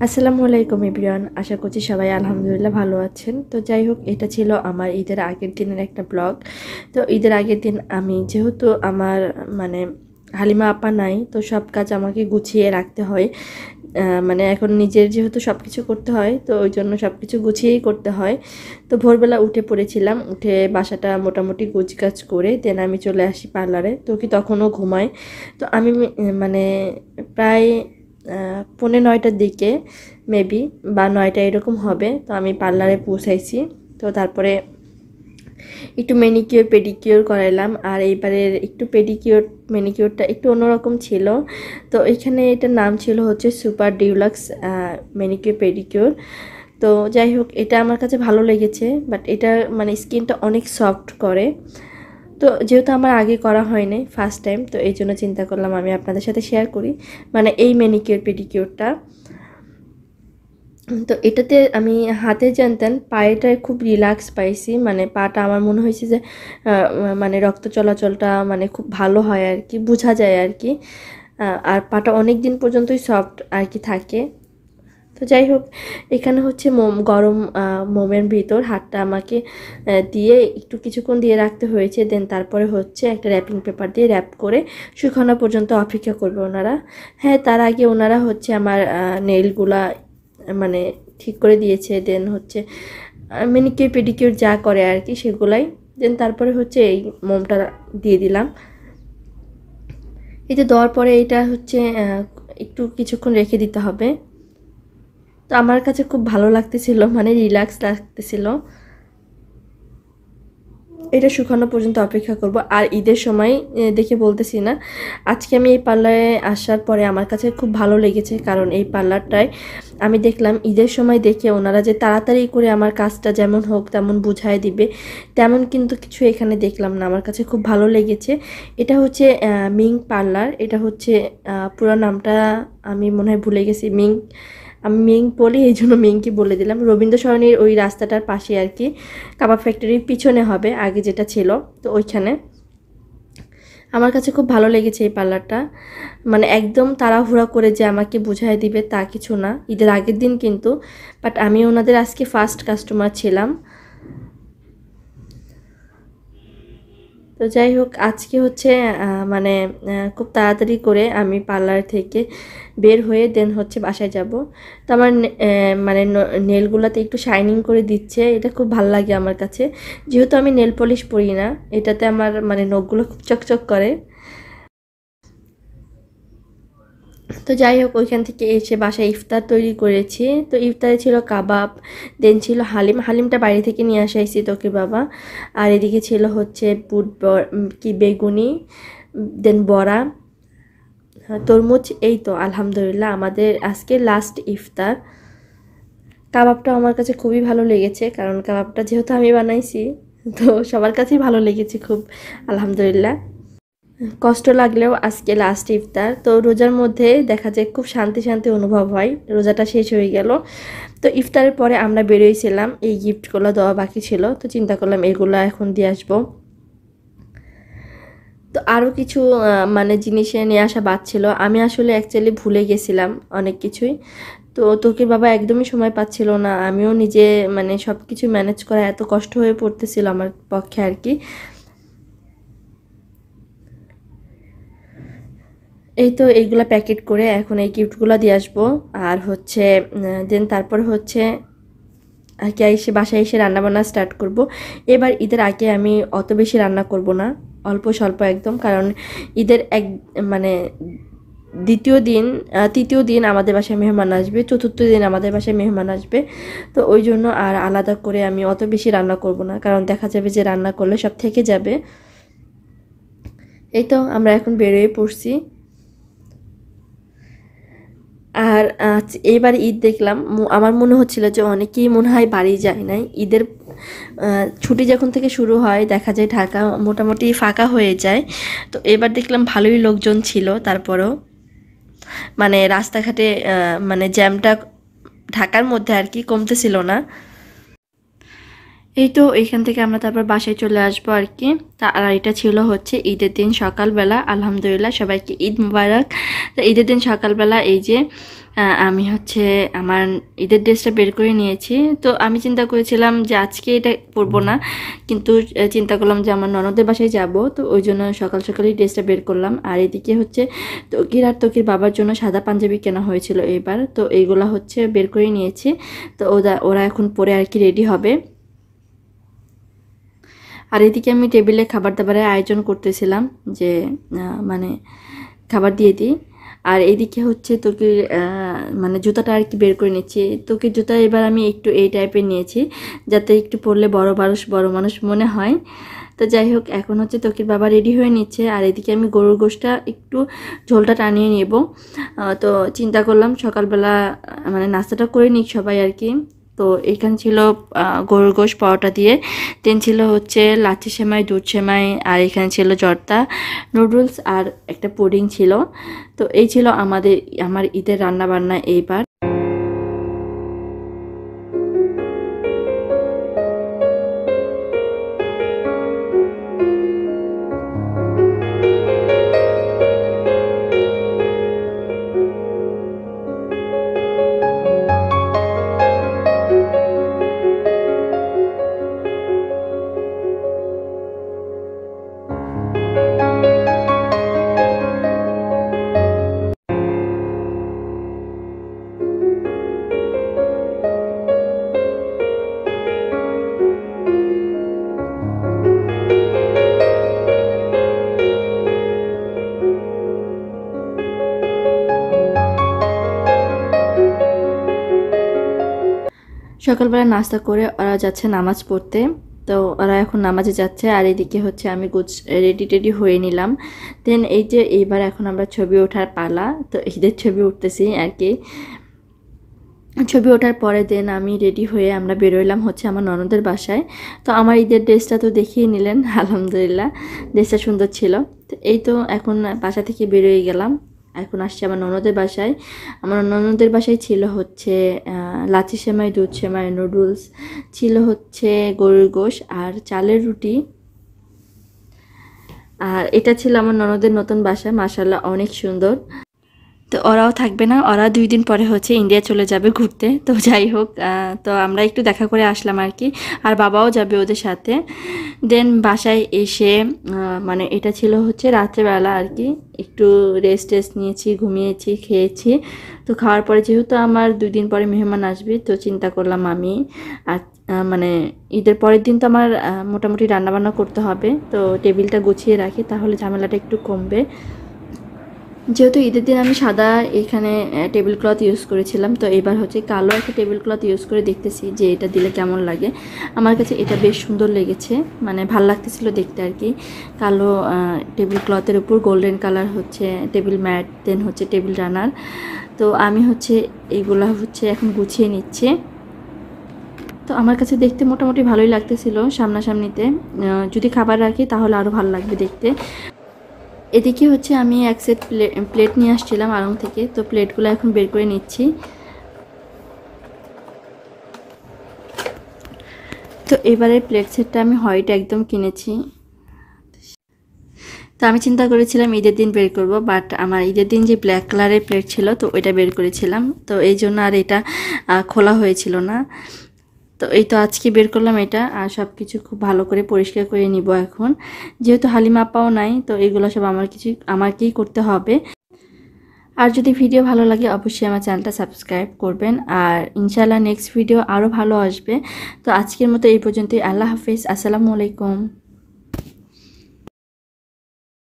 আসসালামু আলাইকুম এভরিওয়ান, আশা করছি সবাই আলহামদুলিল্লাহ ভালো আছেন। তো যাই হোক, এটা ছিল আমার ঈদের আগের দিনের একটা ব্লগ। তো ঈদের আগের দিন আমি যেহেতু আমার মানে হালিমা আপা নাই, তো সব কাজ আমাকে গুছিয়ে রাখতে হয়। মানে এখন নিজের যেহেতু সব কিছু করতে হয়, তো ওই জন্য সব কিছু গুছিয়েই করতে হয়। তো ভোরবেলা উঠে পড়েছিলাম, উঠে বাসাটা মোটামুটি গোছগাছ করে দেন আমি চলে আসি পার্লারে। তো কি তখনও ঘুমাই। তো আমি মানে প্রায় 8:45টার দিকে মেবি বা 9টা এরকম হবে। তো আমি পার্লারে পৌঁছাইছি। তো তারপরে একটু ম্যানিকিওর পেডিকিওর করাইলাম। আর এইবারের একটু পেডিকিওর ম্যানিকিওরটা একটু অন্যরকম ছিল। তো এখানে এটার নাম ছিল হচ্ছে সুপার ডিউলাক্স ম্যানিকিওর পেডিকিওর। তো যাই হোক, এটা আমার কাছে ভালো লেগেছে, বাট এটা মানে স্কিনটা অনেক সফট করে। তো যেহেতু আমার আগে করা হয়নি, ফার্স্ট টাইম, তো এই জন্য চিন্তা করলাম আমি আপনাদের সাথে শেয়ার করি মানে এই ম্যানিকিওর পেডিকিওরটা। তো এটাতে আমি হাতে জানতেন পায়েটায় খুব রিল্যাক্স পাইছি, মানে পাটা আমার মনে হয়েছে যে মানে রক্ত চলাচলটা মানে খুব ভালো হয় আর কি, বোঝা যায় আর কি। আর পাটা অনেক দিন পর্যন্তই সফট আর কি থাকে। তো যাই হোক, এখানে হচ্ছে গরম মোমের ভিতর হাতটা আমাকে দিয়ে একটু কিছুক্ষণ দিয়ে রাখতে হয়েছে। দেন তারপরে হচ্ছে একটা র্যাপিং পেপার দিয়ে র্যাপ করে শুকানো পর্যন্ত অপেক্ষা করবে ওনারা। হ্যাঁ, তার আগে ওনারা হচ্ছে আমার নেইলগুলা মানে ঠিক করে দিয়েছে। দেন হচ্ছে ম্যানিকিউর পেডিকিউর যা করে আর কি সেগুলাই। দেন তারপরে হচ্ছে এই মোমটা দিয়ে দিলাম। এতে দেওয়ার পরে এটা হচ্ছে একটু কিছুক্ষণ রেখে দিতে হবে। তো আমার কাছে খুব ভালো লাগতেছিল, মানে রিল্যাক্স লাগতেছিল। এটা শুকানো পর্যন্ত অপেক্ষা করব। আর ঈদের সময় দেখে বলতেছি না, আজকে আমি এই পার্লারে আসার পরে আমার কাছে খুব ভালো লেগেছে। কারণ এই পার্লারটায় আমি দেখলাম ঈদের সময় দেখে ওনারা যে তাড়াতাড়ি করে আমার কাজটা যেমন হোক তেমন বুঝায় দিবে, তেমন কিন্তু কিছু এখানে দেখলাম না। আমার কাছে খুব ভালো লেগেছে। এটা হচ্ছে মিং পার্লার। এটা হচ্ছে পুরো নামটা আমি মনে হয় ভুলে গেছি। আমি মিং বলি, এই জন্য মিংকি বলে দিলাম। রবীন্দ্র সরণির ওই রাস্তাটার পাশে আর কি, কাবাব ফ্যাক্টরির পিছনে হবে আগে যেটা ছিল। তো ওইখানে আমার কাছে খুব ভালো লেগেছে এই পার্লারটা। মানে একদম তাড়াহুড়া করে যে আমাকে বুঝাই দিবে তা কিছু না, ঈদের আগের দিন কিন্তু। বাট আমি ওনাদের আজকে ফার্স্ট কাস্টমার ছিলাম। তো যাই হোক, আজকে হচ্ছে মানে খুব তাড়াতাড়ি করে আমি পার্লার থেকে বের হয়ে দেন হচ্ছে বাসায় যাব। তো আমার মানে নেলগুলোতে একটু শাইনিং করে দিচ্ছে, এটা খুব ভালো লাগে আমার কাছে। যেহেতু আমি নেল পলিশ পরি না, এটাতে আমার মানে নখগুলো খুব চকচক করে। তো যাই হোক, ওইখান থেকে এসে বাসায় ইফতার তৈরি করেছি। তো ইফতারে ছিল কাবাব, দেন ছিল হালিমটা বাইরে থেকে নিয়ে আসাইছি তোকে বাবা। আর এদিকে ছিল হচ্ছে কি বেগুনি, দেন বড়া, তরমুজ। এই তো আলহামদুলিল্লাহ আমাদের আজকে লাস্ট ইফতার। কাবাবটা আমার কাছে খুবই ভালো লেগেছে, কারণ কাবাবটা যেহেতু আমি বানাইছি, তো সবার কাছেই ভালো লেগেছে খুব, আলহামদুলিল্লাহ। কষ্ট লাগলেও আজকে লাস্ট ইফতার, তো রোজার মধ্যে দেখা যায় খুব শান্তি শান্তি অনুভব হয়। রোজাটা শেষ হয়ে গেল। তো ইফতারের পরে আমরা বেরোইছিলাম, এই গিফটগুলো দেওয়া বাকি ছিল, তো চিন্তা করলাম এগুলো এখন দিয়ে আসবো। তো আরও কিছু মানে জিনিসে নিয়ে আসা বাদ ছিল। আমি আসলে অ্যাকচুয়ালি ভুলে গেছিলাম অনেক কিছুই। তো তোকে বাবা একদমই সময় পাচ্ছিল না, আমিও নিজে মানে সব কিছু ম্যানেজ করা এত কষ্ট হয়ে পড়তেছিল আমার পক্ষে আর কি। এই তো এইগুলা প্যাকেট করে এখন এই গিফটগুলো দিয়ে আসবো। আর হচ্ছে দেন তারপর হচ্ছে আর কি এসে বাসায় এসে রান্নাবান্না স্টার্ট করব। এবার ঈদের আগে আমি অত বেশি রান্না করব না, অল্প স্বল্প একদম। কারণ ঈদের মানে দ্বিতীয় দিন তৃতীয় দিন আমাদের বাসায় মেহমান আসবে, চতুর্থ দিন আমাদের বাসায় মেহমান আসবে। তো ওই জন্য আর আলাদা করে আমি অত বেশি রান্না করব না, কারণ দেখা যাবে যে রান্না করলে সব থেকে যাবে। এই তো আমরা এখন বেরোয় পড়ছি। আর এইবার ঈদ দেখলাম, আমার মনে হচ্ছিল যে অনেকেই মনে হয় বাড়ি যায় নাই। ঈদের ছুটি যখন থেকে শুরু হয় দেখা যায় ঢাকা মোটামুটি ফাঁকা হয়ে যায়। তো এবার দেখলাম ভালোই লোকজন ছিল, তারপরেও মানে রাস্তাঘাটে মানে জ্যামটা ঢাকার মধ্যে আর কি কমতেছিল না। এই তো এইখান থেকে আমরা তারপর বাসায় চলে আসবো আর কি। আর এটা ছিল হচ্ছে ঈদের দিন সকালবেলা। আলহামদুলিল্লাহ, সবাইকে ঈদ মুবারক। তো ঈদের দিন সকালবেলা এই যে আমি হচ্ছে আমার ঈদের ড্রেসটা বের করে নিয়েছি। তো আমি চিন্তা করেছিলাম যে আজকে এটা পরবো না, কিন্তু চিন্তা করলাম যে আমার ননদের বাসায় যাব, তো ওই জন্য সকাল সকালই ড্রেসটা বের করলাম। আর এদিকে হচ্ছে তকির আর তকির বাবার জন্য সাদা পাঞ্জাবি কেনা হয়েছিল এবার, তো এইগুলা হচ্ছে বের করে নিয়েছি। তো ওরা এখন পরে আর কি রেডি হবে। আর এদিকে আমি টেবিলে খাবার দাবারের আয়োজন করতেছিলাম, যে মানে খাবার দিয়ে দিই। আর এইদিকে হচ্ছে তোকির মানে জুতাটা আর কি বের করে নিচ্ছি। তোকির জুতা এবার আমি একটু এই টাইপের নিয়েছি, যাতে একটু পরলে বড় মানুষ মনে হয়। তো যাই হোক, এখন হচ্ছে তোকির বাবা রেডি হয়ে নিচ্ছে। আর এদিকে আমি গরুর গোশটা একটু ঝোলটা টানিয়ে নেব। তো চিন্তা করলাম সকালবেলা মানে নাস্তাটা করে নিক সবাই আর কি। তো এখানে ছিল গরুর গোশ পরোটা দিয়ে, দেন ছিল হচ্ছে লাচ্ছি সেমাই, দুধ সেমাই, আর এখানে ছিল জর্দা, নুডলস আর একটা পুডিং ছিল। তো এই ছিল আমার ঈদের রান্না বান্না এইবার। সকালবেলা নাস্তা করে ওরা যাচ্ছে নামাজ পড়তে। তো ওরা এখন নামাজে যাচ্ছে। আর এদিকে হচ্ছে আমি রেডি হয়ে নিলাম। দেন এই যে এইবার এখন আমরা ছবি ওঠার পালা। তো ঈদের ছবি উঠতেছি আর কি। ছবি ওঠার পরে দেন আমি রেডি হয়ে আমরা বেরোইলাম হচ্ছে আমার ননদের বাসায়। তো আমার ঈদের ড্রেসটা তো দেখিয়ে নিলেন, আলহামদুলিল্লাহ ড্রেসটা সুন্দর ছিল। তো এই তো এখন বাসা থেকে বেরোয় গেলাম। এখন আসছে আমার ননদের বাসায়। আমার ননদের বাসায় ছিল হচ্ছে লাচ্ছি সেমাই, দুধ সেমাই, নুডলস, ছিল হচ্ছে গরুর গোশ আর চালের রুটি। আর এটা ছিল আমার ননদের নতুন বাসা, মাশাআল্লাহ অনেক সুন্দর। তো ওরাও থাকবে না, ওরা 2 দিন পরে হচ্ছে ইন্ডিয়া চলে যাবে ঘুরতে। তো যাই হোক, তো আমরা একটু দেখা করে আসলাম আর কি। আর বাবাও যাবে ওদের সাথে। দেন বাসায় এসে মানে এটা ছিল হচ্ছে রাত্রেবেলা আর কি, একটু রেস্ট নিয়েছি, ঘুমিয়েছি, খেয়েছি। তো খাওয়ার পরে যেহেতু আমার 2 দিন পরে মেহমান আসবে, তো চিন্তা করলাম আমি আর মানে ঈদের পরের দিন তো আমার মোটামুটি রান্নাবান্না করতে হবে। তো টেবিলটা গুছিয়ে রাখি, তাহলে ঝামেলাটা একটু কমবে। যেহেতু ঈদের দিন আমি সাদা এখানে টেবিল ক্লথ ইউজ করেছিলাম, তো এবার হচ্ছে কালো একটা টেবিল ক্লথ ইউজ করে দেখতেছি যে এটা দিলে কেমন লাগে। আমার কাছে এটা বেশ সুন্দর লেগেছে, মানে ভাল লাগতেছিল দেখতে আর কি। কালো টেবিল ক্লথের উপর গোল্ডেন কালার হচ্ছে টেবিল ম্যাট, দেন হচ্ছে টেবিল রানার। তো আমি হচ্ছে এইগুলা হচ্ছে এখন গুছিয়ে নিচ্ছে। তো আমার কাছে দেখতে মোটামুটি ভালোই লাগতেছিল সামনাসামনিতে। যদি খাবার রাখি তাহলে আরও ভালো লাগবে দেখতে। এদিকে হচ্ছে আমি এক সেট প্লেট নিয়ে আসছিলাম আড়ং থেকে। তো প্লেটগুলো এখন বের করে নিচ্ছি। তো এবারে প্লেট সেটটা আমি হোয়াইট একদম কিনেছি। তো আমি চিন্তা করেছিলাম ঈদের দিন বের করব, বাট আমার ঈদের দিন যে ব্ল্যাক কালারের প্লেট ছিল, তো ওইটা বের করেছিলাম। তো এই জন্য আর এটা খোলা হয়েছিল না। তো এই তো আজকে বের করলাম এটা। আর সব কিছু খুব ভালো করে পরিষ্কার করে নিব এখন, যেহেতু হালিমা আপাও নাই। তো এগুলো সব আমাকেই করতে হবে। আর যদি ভিডিও ভালো লাগে অবশ্যই আমার চ্যানেলটা সাবস্ক্রাইব করবেন। আর ইনশাআল্লাহ নেক্সট ভিডিও আরও ভালো আসবে। তো আজকের মতো এই পর্যন্তই। আল্লাহ হাফেজ, আসসালামু আলাইকুম।